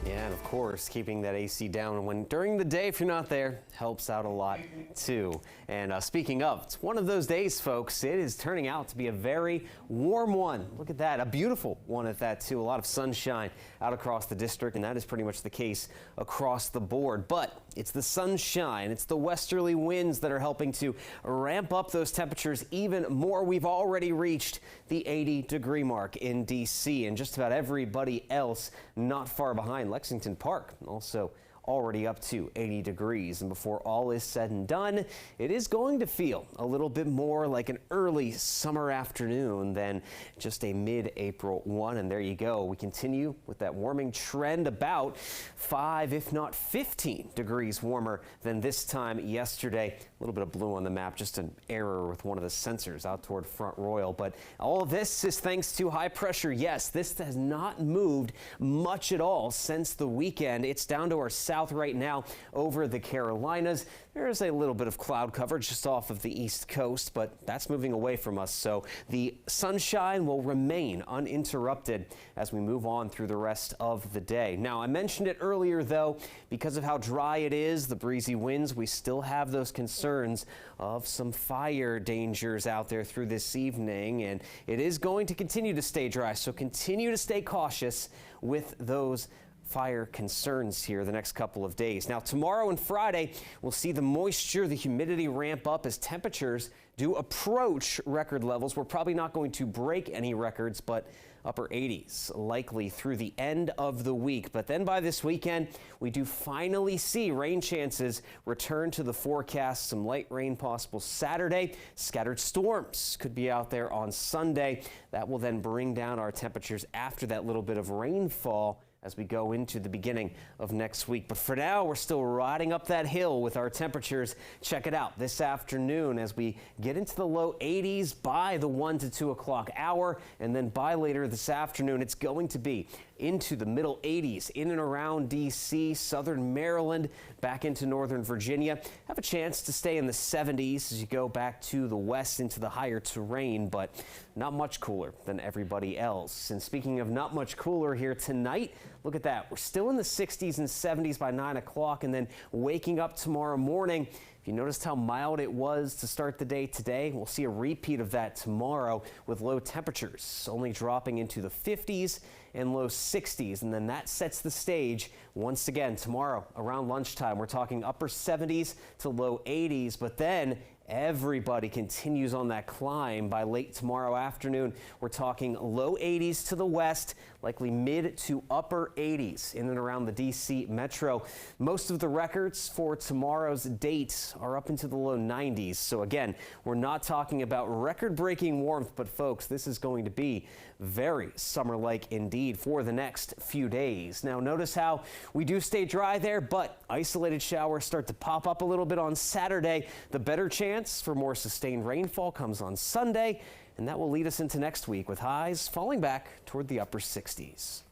Yeah, and of course, keeping that AC down when during the day, if you're not there, helps out a lot too. And speaking of, it's one of those days, folks. It is turning out to be a very warm one. Look at that, a beautiful one at that too. A lot of sunshine out across the district, and that is pretty much the case across the board. But it's the sunshine, it's the westerly winds that are helping to ramp up those temperatures even more. We've already reached the 80-degree mark in D.C. and just about everybody else not far behind. Lexington Park also already up to 80 degrees. And before all is said and done, it is going to feel a little bit more like an early summer afternoon than just a mid-April one. And there you go. We continue with that warming trend, about 5, if not 15 degrees warmer than this time yesterday. A little bit of blue on the map, just an error with one of the sensors out toward Front Royal. But all of this is thanks to high pressure. Yes, this has not moved much at all since the weekend. It's down to our south right now over the Carolinas. There's a little bit of cloud coverage just off of the east coast, but that's moving away from us. So the sunshine will remain uninterrupted as we move on through the rest of the day. Now, I mentioned it earlier, though, because of how dry it is, the breezy winds, we still have those concerns of some fire dangers out there through this evening, and it is going to continue to stay dry. So continue to stay cautious with those fire concerns here the next couple of days. Now, tomorrow and Friday, we'll see the moisture, the humidity ramp up as temperatures do approach record levels. We're probably not going to break any records, but upper 80s likely through the end of the week. But then by this weekend, we do finally see rain chances return to the forecast. Some light rain possible Saturday. Scattered storms could be out there on Sunday. That will then bring down our temperatures after that little bit of rainfall as we go into the beginning of next week. But for now, we're still riding up that hill with our temperatures. Check it out this afternoon as we get into the low 80s by the 1 to 2 o'clock hour. And then by later this afternoon, it's going to be into the middle 80s in and around D.C., southern Maryland, back into northern Virginia. Have a chance to stay in the 70s as you go back to the west into the higher terrain, but not much cooler than everybody else. And speaking of not much cooler here tonight, look at that. We're still in the 60s and 70s by 9 o'clock, and then waking up tomorrow morning. If you noticed how mild it was to start the day today, we'll see a repeat of that tomorrow with low temperatures only dropping into the 50s and low 60s. And then that sets the stage once again tomorrow around lunchtime. We're talking upper 70s to low 80s, but then everybody continues on that climb by late tomorrow afternoon. We're talking low 80s to the west, likely mid to upper 80s in and around the D.C. metro. Most of the records for tomorrow's date are up into the low 90s. So again, we're not talking about record-breaking warmth, but folks, this is going to be very summer-like indeed for the next few days. Now, notice how we do stay dry there, but isolated showers start to pop up a little bit on Saturday. The better chance for more sustained rainfall comes on Sunday, and that will lead us into next week with highs falling back toward the upper 60s.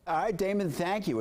All right, Damon, thank you.